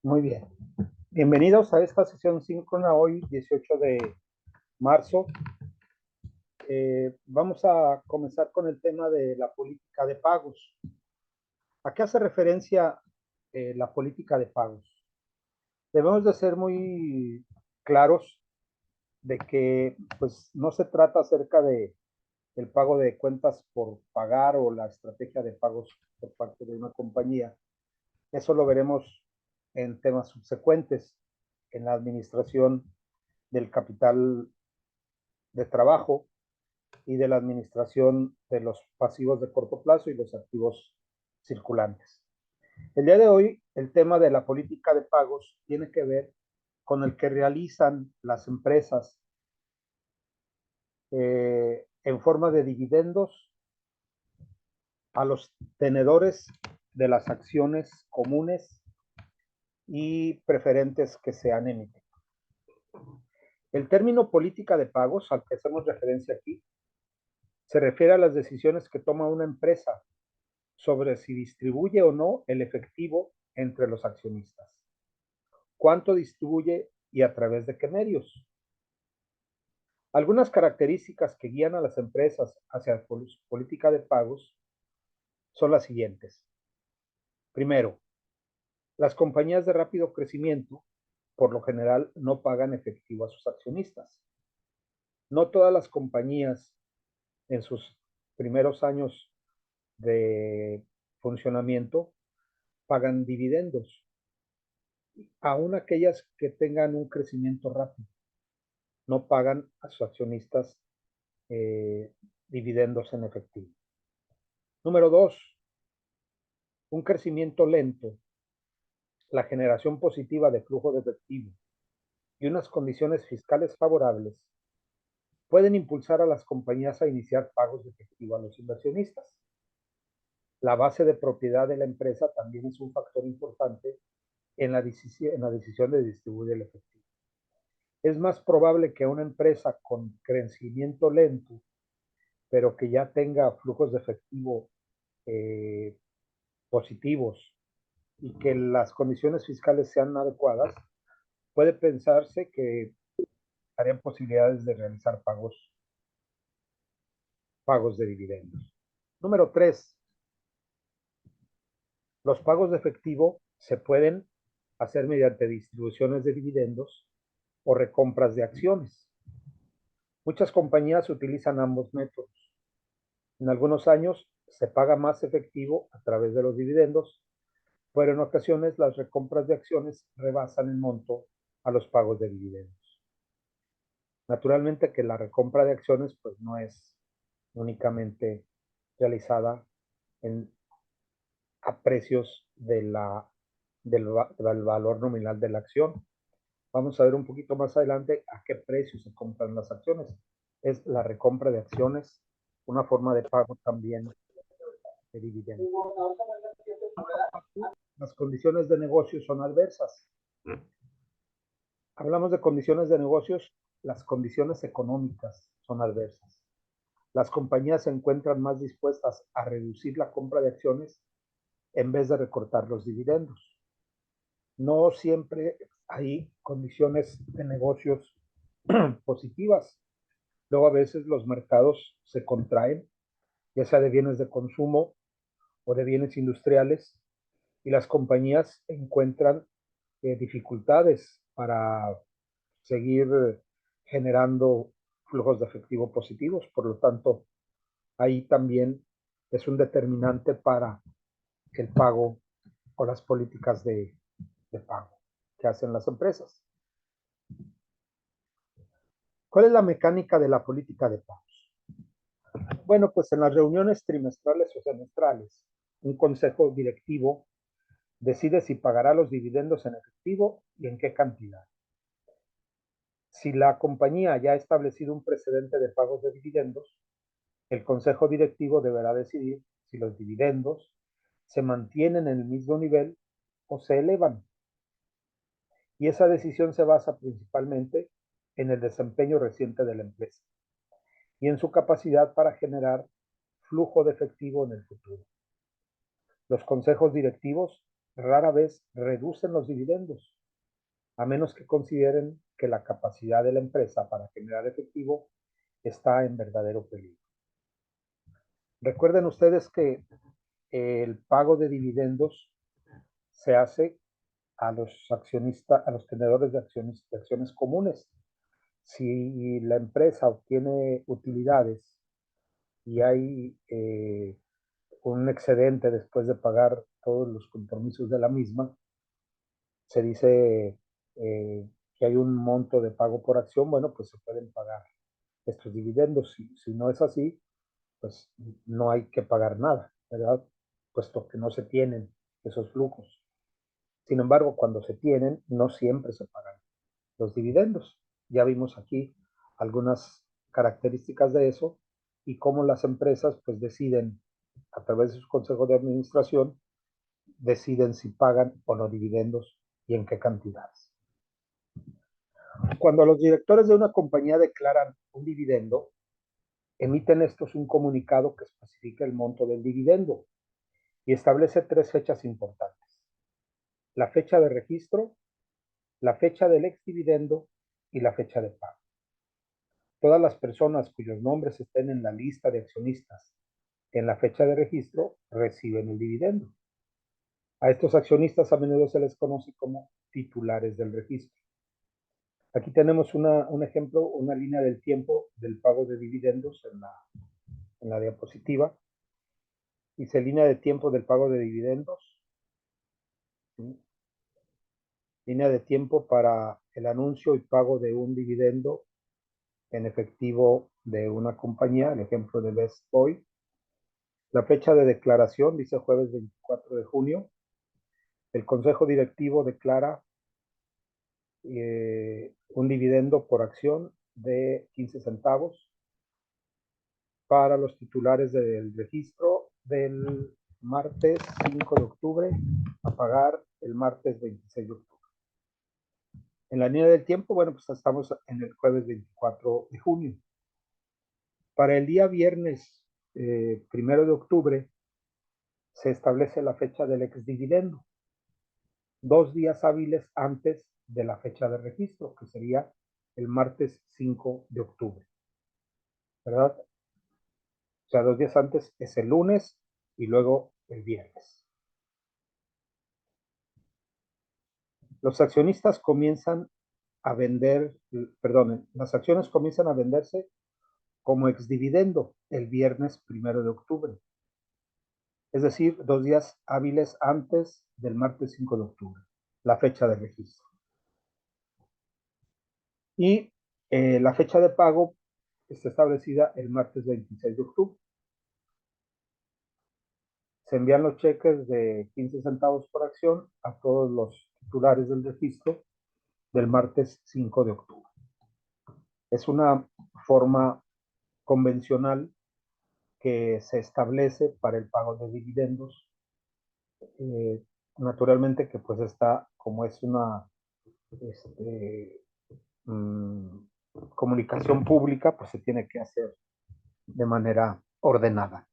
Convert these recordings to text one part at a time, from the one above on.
Muy bien. Bienvenidos a esta sesión síncrona hoy, 18 de marzo. Vamos a comenzar con el tema de la política de pagos. ¿A qué hace referencia la política de pagos? Debemos de ser muy claros de que pues, no se trata acerca de el pago de cuentas por pagar o la estrategia de pagos por parte de una compañía. Eso lo veremos en temas subsecuentes en la administración del capital de trabajo y de la administración de los pasivos de corto plazo y los activos circulantes. El día de hoy, el tema de la política de pagos tiene que ver con el que realizan las empresas en forma de dividendos a los tenedores de las acciones comunes y preferentes que se han emitido. El término política de pagos, al que hacemos referencia aquí, se refiere a las decisiones que toma una empresa sobre si distribuye o no el efectivo entre los accionistas. ¿Cuánto distribuye y a través de qué medios? Algunas características que guían a las empresas hacia la política de pagos son las siguientes. Primero, las compañías de rápido crecimiento por lo general no pagan efectivo a sus accionistas. No todas las compañías en sus primeros años de funcionamiento pagan dividendos, aún aquellas que tengan un crecimiento rápido, no pagan a sus accionistas eh, dividendos en efectivo. Número dos, un crecimiento lento, la generación positiva de flujo de efectivo y unas condiciones fiscales favorables pueden impulsar a las compañías a iniciar pagos de efectivo a los inversionistas. La base de propiedad de la empresa también es un factor importante en la decisión de distribuir el efectivo. Es más probable que una empresa con crecimiento lento, pero que ya tenga flujos de efectivo eh, positivos y que las condiciones fiscales sean adecuadas, puede pensarse que harían posibilidades de realizar pagos de dividendos. Número 3, los pagos de efectivo se pueden hacer mediante distribuciones de dividendos o recompras de acciones. Muchas compañías utilizan ambos métodos. En algunos años se paga más efectivo a través de los dividendos, pero en ocasiones las recompras de acciones rebasan en monto a los pagos de dividendos. Naturalmente que la recompra de acciones pues no es únicamente realizada en, a precios del valor nominal de la acción. Vamos a ver un poquito más adelante a qué precio se compran las acciones. Es la recompra de acciones, una forma de pago también de dividendos. Las condiciones de negocio son adversas. Hablamos de condiciones de negocios, las condiciones económicas son adversas. Las compañías se encuentran más dispuestas a reducir la compra de acciones en vez de recortar los dividendos. No siempre hay condiciones de negocios positivas. Luego a veces los mercados se contraen, ya sea de bienes de consumo o de bienes industriales, y las compañías encuentran dificultades para seguir generando flujos de efectivo positivos. Por lo tanto, ahí también es un determinante para el pago o las políticas de pago que hacen las empresas. ¿Cuál es la mecánica de la política de pagos? Bueno, pues en las reuniones trimestrales o semestrales, un consejo directivo decide si pagará los dividendos en efectivo y en qué cantidad. Si la compañía ya ha establecido un precedente de pagos de dividendos, el consejo directivo deberá decidir si los dividendos se mantienen en el mismo nivel o se elevan. Y esa decisión se basa principalmente en el desempeño reciente de la empresa y en su capacidad para generar flujo de efectivo en el futuro. Los consejos directivos rara vez reducen los dividendos, a menos que consideren que la capacidad de la empresa para generar efectivo está en verdadero peligro. Recuerden ustedes que el pago de dividendos se hace a los accionistas, a los tenedores de acciones comunes. Si la empresa obtiene utilidades y hay un excedente después de pagar todos los compromisos de la misma, se dice que hay un monto de pago por acción, bueno, pues se pueden pagar estos dividendos. Si no es así, pues no hay que pagar nada, ¿verdad? Puesto que no se tienen esos flujos. Sin embargo, cuando se tienen, no siempre se pagan los dividendos. Ya vimos aquí algunas características de eso y cómo las empresas pues deciden a través de sus consejos de administración, deciden si pagan o no dividendos y en qué cantidades. Cuando los directores de una compañía declaran un dividendo, emiten estos un comunicado que especifica el monto del dividendo y establece tres fechas importantes: la fecha de registro, la fecha del exdividendo y la fecha de pago. Todas las personas cuyos nombres estén en la lista de accionistas en la fecha de registro reciben el dividendo. A estos accionistas a menudo se les conoce como titulares del registro. Aquí tenemos un ejemplo, una línea del tiempo del pago de dividendos en la diapositiva. Dice línea de tiempo del pago de dividendos. ¿Sí? Línea de tiempo para el anuncio y pago de un dividendo en efectivo de una compañía, el ejemplo de Best Boy. La fecha de declaración dice jueves 24 de junio. El consejo directivo declara un dividendo por acción de 15 centavos para los titulares del registro del martes 5 de octubre a pagar el martes 26 de octubre. En la línea del tiempo, bueno, pues estamos en el jueves 24 de junio. Para el día viernes 1 de octubre se establece la fecha del exdividendo, 2 días hábiles antes de la fecha de registro, que sería el martes 5 de octubre, ¿verdad? O sea, 2 días antes es el lunes y luego el viernes. Los accionistas comienzan a vender, perdón, las acciones comienzan a venderse como exdividendo el viernes 1 de octubre. Es decir, 2 días hábiles antes del martes 5 de octubre, la fecha de registro. Y la fecha de pago está establecida el martes 26 de octubre. Se envían los cheques de 15 centavos por acción a todos los titulares del registro del martes 5 de octubre. Es una forma convencional que se establece para el pago de dividendos. Naturalmente que pues está, como es una comunicación pública, pues se tiene que hacer de manera ordenada.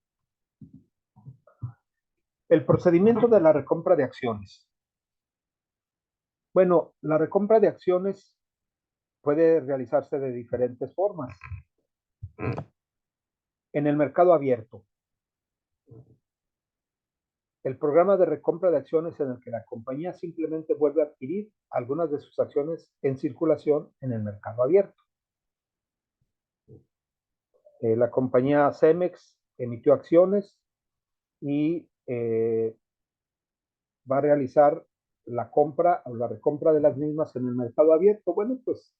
El procedimiento de la recompra de acciones. Bueno, la recompra de acciones puede realizarse de diferentes formas. En el mercado abierto, el programa de recompra de acciones en el que la compañía simplemente vuelve a adquirir algunas de sus acciones en circulación en el mercado abierto. La compañía Cemex emitió acciones y va a realizar la compra o la recompra de las mismas en el mercado abierto. Bueno, pues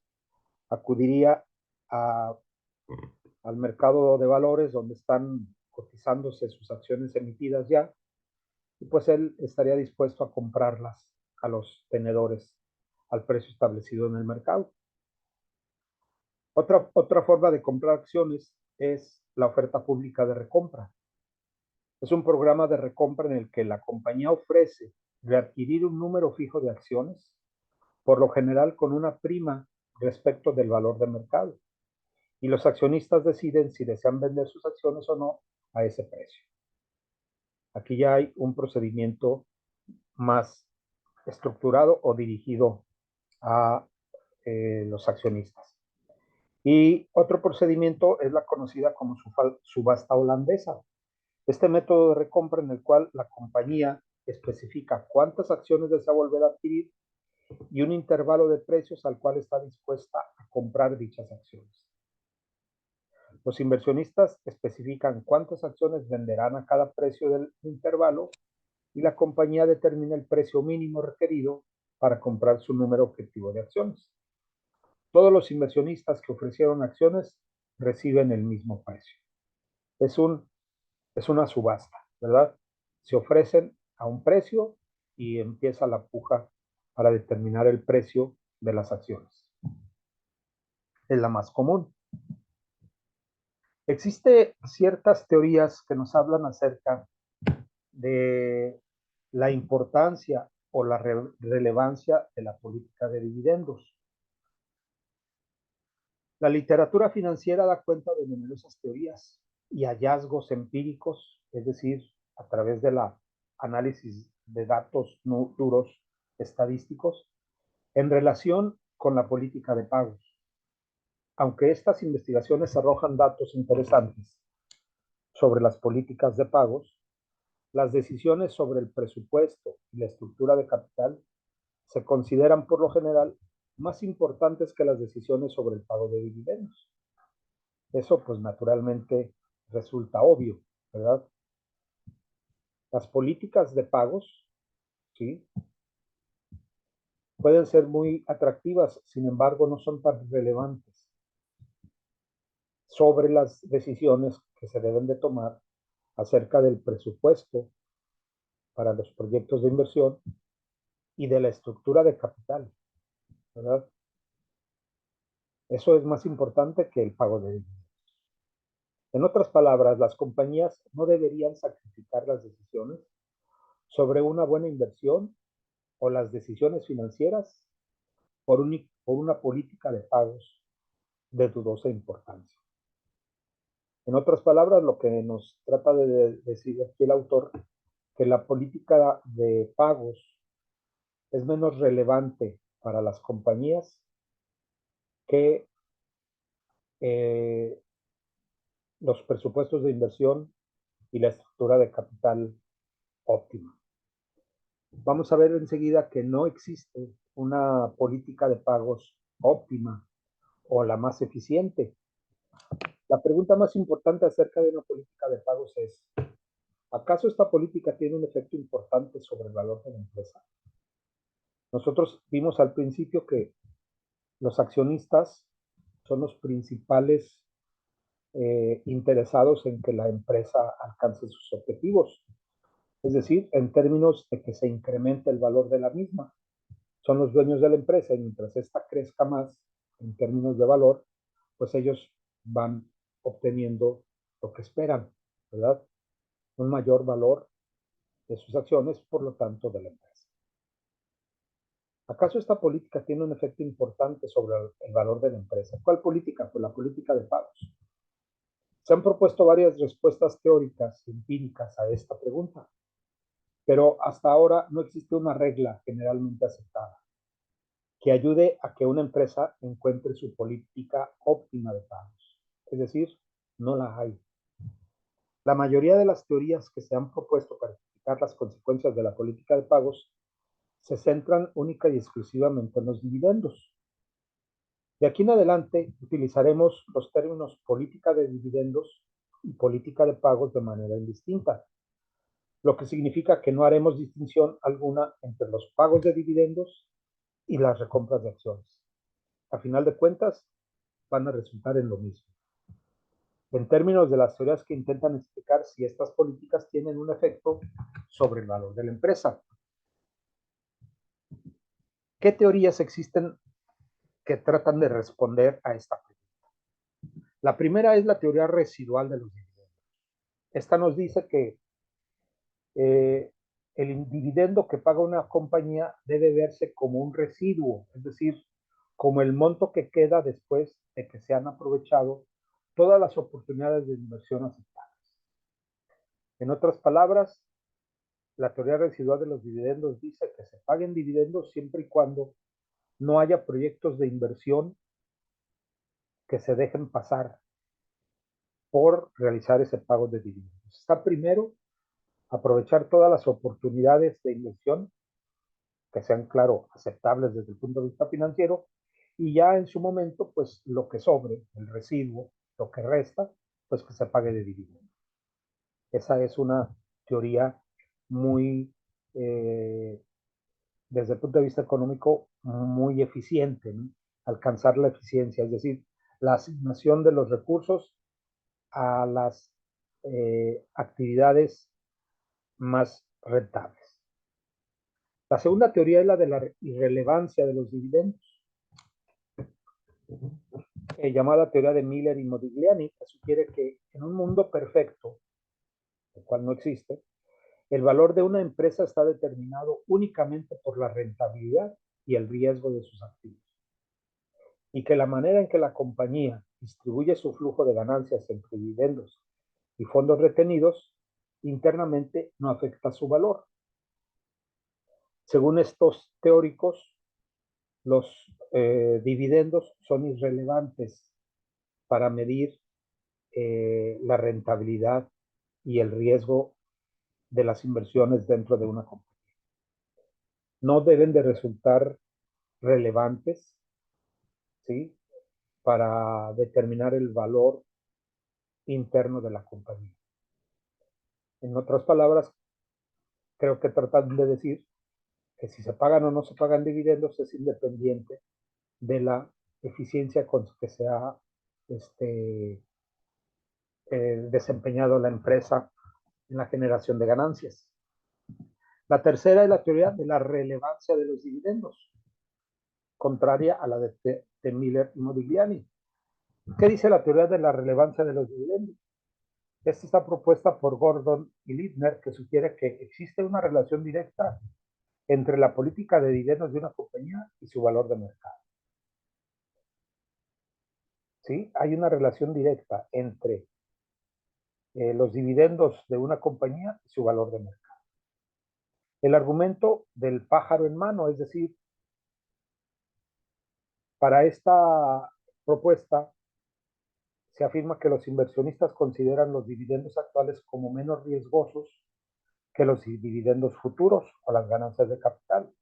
acudiría al mercado de valores donde están cotizándose sus acciones emitidas ya, y pues él estaría dispuesto a comprarlas a los tenedores al precio establecido en el mercado. Otra forma de comprar acciones es la oferta pública de recompra. Es un programa de recompra en el que la compañía ofrece readquirir un número fijo de acciones, por lo general con una prima respecto del valor de mercado, y los accionistas deciden si desean vender sus acciones o no a ese precio. Aquí ya hay un procedimiento más estructurado o dirigido a los accionistas. Y otro procedimiento es la conocida como subasta holandesa. Este método de recompra en el cual la compañía especifica cuántas acciones desea volver a adquirir y un intervalo de precios al cual está dispuesta a comprar dichas acciones. Los inversionistas especifican cuántas acciones venderán a cada precio del intervalo y la compañía determina el precio mínimo requerido para comprar su número objetivo de acciones. Todos los inversionistas que ofrecieron acciones reciben el mismo precio. Es una subasta, ¿verdad? Se ofrecen a un precio y empieza la puja para determinar el precio de las acciones. Es la más común. Existen ciertas teorías que nos hablan acerca de la importancia o la relevancia de la política de dividendos. La literatura financiera da cuenta de numerosas teorías y hallazgos empíricos, es decir, a través de la análisis de datos duros estadísticos, en relación con la política de pagos. Aunque estas investigaciones arrojan datos interesantes sobre las políticas de pagos, las decisiones sobre el presupuesto y la estructura de capital se consideran por lo general más importantes que las decisiones sobre el pago de dividendos. Eso pues naturalmente resulta obvio, ¿verdad? Las políticas de pagos, ¿sí? Pueden ser muy atractivas, sin embargo no son tan relevantes sobre las decisiones que se deben de tomar acerca del presupuesto para los proyectos de inversión y de la estructura de capital, ¿verdad? Eso es más importante que el pago de dividendos. En otras palabras, las compañías no deberían sacrificar las decisiones sobre una buena inversión o las decisiones financieras por una política de pagos de dudosa importancia. En otras palabras, lo que nos trata de decir aquí el autor, que la política de pagos es menos relevante para las compañías que los presupuestos de inversión y la estructura de capital óptima. Vamos a ver enseguida que no existe una política de pagos óptima o la más eficiente. La pregunta más importante acerca de una política de pagos es, ¿acaso esta política tiene un efecto importante sobre el valor de la empresa? Nosotros vimos al principio que los accionistas son los principales interesados en que la empresa alcance sus objetivos, es decir, en términos de que se incremente el valor de la misma. Son los dueños de la empresa y mientras esta crezca más en términos de valor, pues ellos van obteniendo lo que esperan, ¿verdad? Un mayor valor de sus acciones, por lo tanto, de la empresa. ¿Acaso esta política tiene un efecto importante sobre el valor de la empresa? ¿Cuál política? Pues la política de pagos. Se han propuesto varias respuestas teóricas, empíricas a esta pregunta, pero hasta ahora no existe una regla generalmente aceptada que ayude a que una empresa encuentre su política óptima de pagos. Es decir, no la hay. La mayoría de las teorías que se han propuesto para explicar las consecuencias de la política de pagos se centran única y exclusivamente en los dividendos. De aquí en adelante utilizaremos los términos política de dividendos y política de pagos de manera indistinta, lo que significa que no haremos distinción alguna entre los pagos de dividendos y las recompras de acciones. A final de cuentas, van a resultar en lo mismo. En términos de las teorías que intentan explicar si estas políticas tienen un efecto sobre el valor de la empresa. ¿Qué teorías existen que tratan de responder a esta pregunta? La primera es la teoría residual de los dividendos. Esta nos dice que el dividendo que paga una compañía debe verse como un residuo, es decir, como el monto que queda después de que se han aprovechado todas las oportunidades de inversión aceptadas. En otras palabras, la teoría residual de los dividendos dice que se paguen dividendos siempre y cuando no haya proyectos de inversión que se dejen pasar por realizar ese pago de dividendos. Está primero aprovechar todas las oportunidades de inversión que sean, claro, aceptables desde el punto de vista financiero, y ya en su momento, pues lo que sobre, el residuo, lo que resta, pues que se pague de dividendos. Esa es una teoría muy, desde el punto de vista económico, muy eficiente, ¿no? Alcanzar la eficiencia, es decir, la asignación de los recursos a las actividades más rentables. La segunda teoría es la de la irrelevancia de los dividendos, llamada teoría de Miller y Modigliani, que sugiere que en un mundo perfecto, el cual no existe, el valor de una empresa está determinado únicamente por la rentabilidad y el riesgo de sus activos, y que la manera en que la compañía distribuye su flujo de ganancias entre dividendos y fondos retenidos internamente no afecta su valor. Según estos teóricos, los dividendos son irrelevantes para medir la rentabilidad y el riesgo de las inversiones dentro de una compañía. No deben de resultar relevantes, ¿sí?, para determinar el valor interno de la compañía. En otras palabras, creo que tratan de decir que si se pagan o no se pagan dividendos es independiente de la eficiencia con que se ha desempeñado la empresa en la generación de ganancias. La tercera es la teoría de la relevancia de los dividendos, contraria a la de Miller y Modigliani. ¿Qué dice la teoría de la relevancia de los dividendos? Esta está propuesta por Gordon y Liebner, que sugiere que existe una relación directa entre la política de dividendos de una compañía y su valor de mercado. ¿Sí? Hay una relación directa entre los dividendos de una compañía y su valor de mercado. El argumento del pájaro en mano, es decir, para esta propuesta se afirma que los inversionistas consideran los dividendos actuales como menos riesgosos que los dividendos futuros o las ganancias de capital.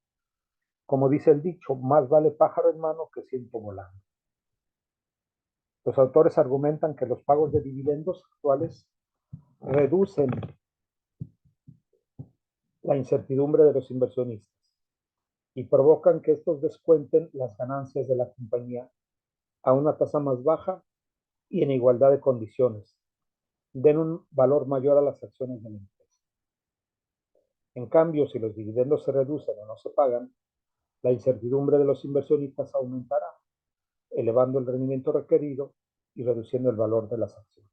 Como dice el dicho, más vale pájaro en mano que ciento volando. Los autores argumentan que los pagos de dividendos actuales reducen la incertidumbre de los inversionistas y provocan que estos descuenten las ganancias de la compañía a una tasa más baja y en igualdad de condiciones, den un valor mayor a las acciones de la empresa. En cambio, si los dividendos se reducen o no se pagan, la incertidumbre de los inversionistas aumentará, elevando el rendimiento requerido y reduciendo el valor de las acciones.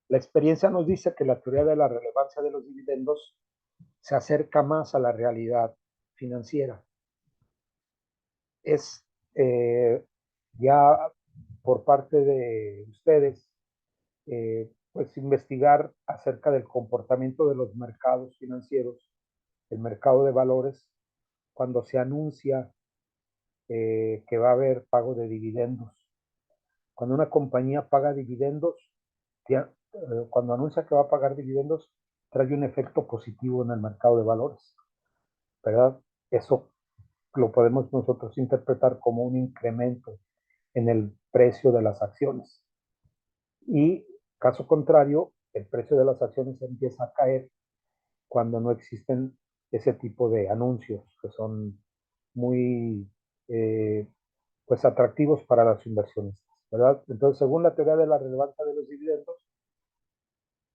La experiencia nos dice que la teoría de la relevancia de los dividendos se acerca más a la realidad financiera. Es ya por parte de ustedes, pues investigar acerca del comportamiento de los mercados financieros, el mercado de valores, cuando se anuncia que va a haber pago de dividendos. Cuando una compañía paga dividendos, cuando anuncia que va a pagar dividendos, trae un efecto positivo en el mercado de valores, ¿verdad? Eso lo podemos nosotros interpretar como un incremento en el precio de las acciones. Y caso contrario, el precio de las acciones empieza a caer cuando no existen ese tipo de anuncios que son muy pues atractivos para los inversionistas, ¿verdad? Entonces, según la teoría de la relevancia de los dividendos,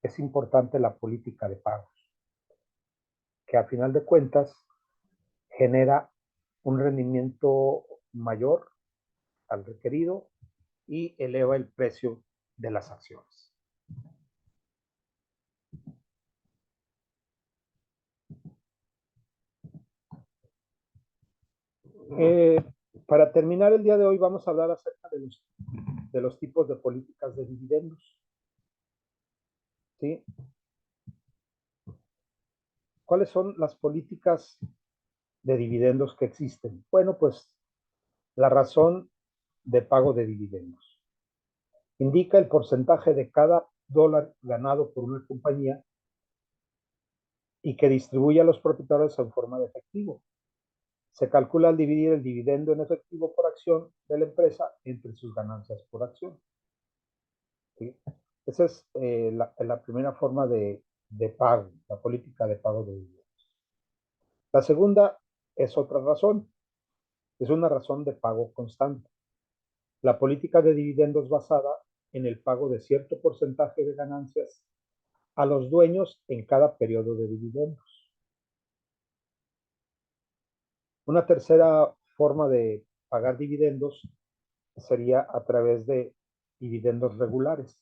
es importante la política de pagos, que a final de cuentas genera un rendimiento mayor al requerido y eleva el precio de las acciones. Para terminar el día de hoy vamos a hablar acerca de los tipos de políticas de dividendos. ¿Sí? ¿Cuáles son las políticas de dividendos que existen? Bueno, pues la razón de pago de dividendos indica el porcentaje de cada dólar ganado por una compañía y que distribuye a los propietarios en forma de efectivo. Se calcula al dividir el dividendo en efectivo por acción de la empresa entre sus ganancias por acción. ¿Sí? Esa es la primera forma de pago, la política de pago de dividendos. La segunda es otra razón, es una razón de pago constante. La política de dividendos basada en el pago de cierto porcentaje de ganancias a los dueños en cada periodo de dividendos. Una tercera forma de pagar dividendos sería a través de dividendos regulares.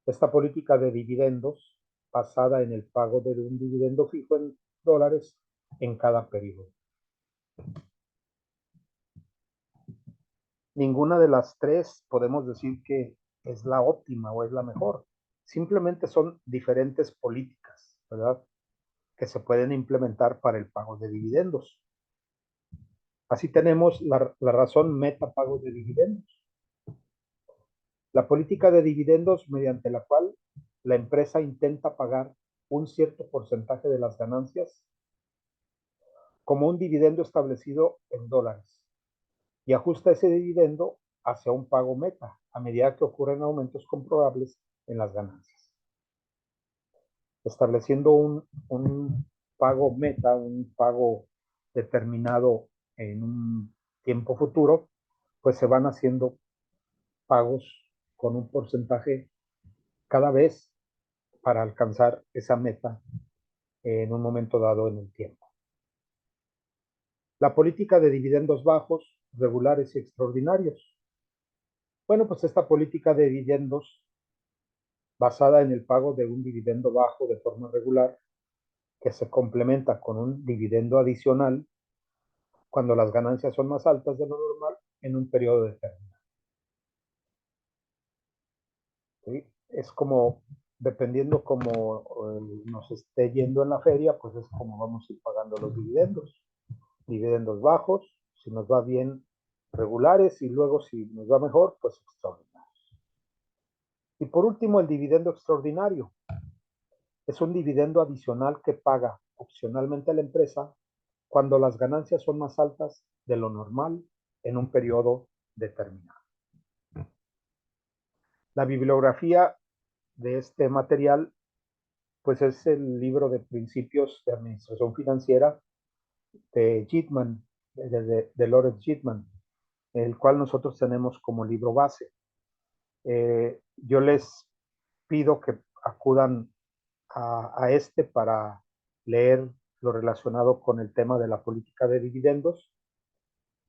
Esta política de dividendos basada en el pago de un dividendo fijo en dólares en cada periodo. Ninguna de las tres podemos decir que es la óptima o es la mejor. Simplemente son diferentes políticas, ¿verdad? Que se pueden implementar para el pago de dividendos. Así tenemos la razón meta pago de dividendos. La política de dividendos mediante la cual la empresa intenta pagar un cierto porcentaje de las ganancias como un dividendo establecido en dólares y ajusta ese dividendo hacia un pago meta a medida que ocurren aumentos comprobables en las ganancias. Estableciendo un pago meta, un pago determinado en un tiempo futuro, pues se van haciendo pagos con un porcentaje cada vez para alcanzar esa meta en un momento dado en el tiempo. La política de dividendos bajos, regulares y extraordinarios. Bueno, pues esta política de dividendos basada en el pago de un dividendo bajo de forma regular que se complementa con un dividendo adicional cuando las ganancias son más altas de lo normal en un periodo determinado. ¿Sí? Es como, dependiendo cómo nos esté yendo en la feria, pues es como vamos a ir pagando los dividendos. Dividendos bajos, si nos va bien, regulares, y luego si nos va mejor, pues extraordinarios. Y por último, el dividendo extraordinario. Es un dividendo adicional que paga opcionalmente a la empresa cuando las ganancias son más altas de lo normal en un periodo determinado. La bibliografía de este material pues es el libro de principios de administración financiera de Gitman, de Lawrence Gitman, el cual nosotros tenemos como libro base. Yo les pido que acudan a este para leer lo relacionado con el tema de la política de dividendos.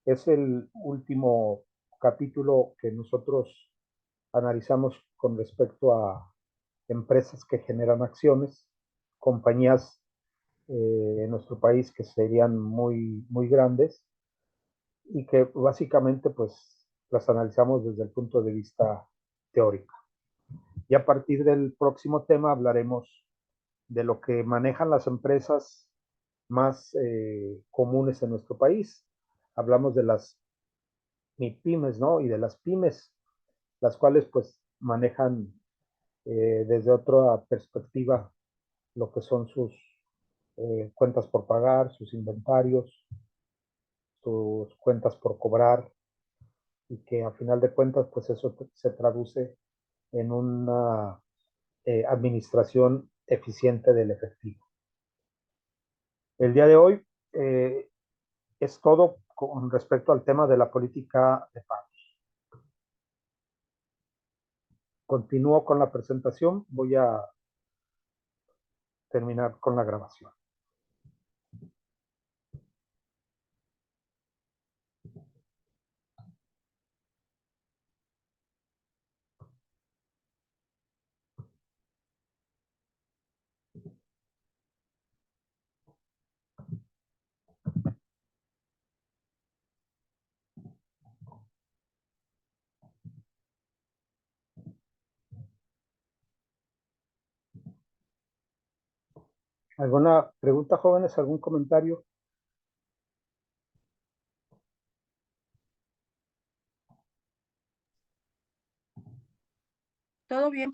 Es el último capítulo que nosotros analizamos con respecto a empresas que generan acciones, compañías en nuestro país que serían muy grandes y que básicamente pues las analizamos desde el punto de vista teórico. Y a partir del próximo tema hablaremos de lo que manejan las empresas más comunes en nuestro país. Hablamos de las MIPIMES, ¿no? Y de las pymes, las cuales pues manejan desde otra perspectiva lo que son sus cuentas por pagar, sus inventarios, sus cuentas por cobrar, y que a final de cuentas pues eso se traduce en una administración eficiente del efectivo. El día de hoy es todo con respecto al tema de la política de pagos. Continúo con la presentación, voy a terminar con la grabación. ¿Alguna pregunta, jóvenes? ¿Algún comentario? Todo bien.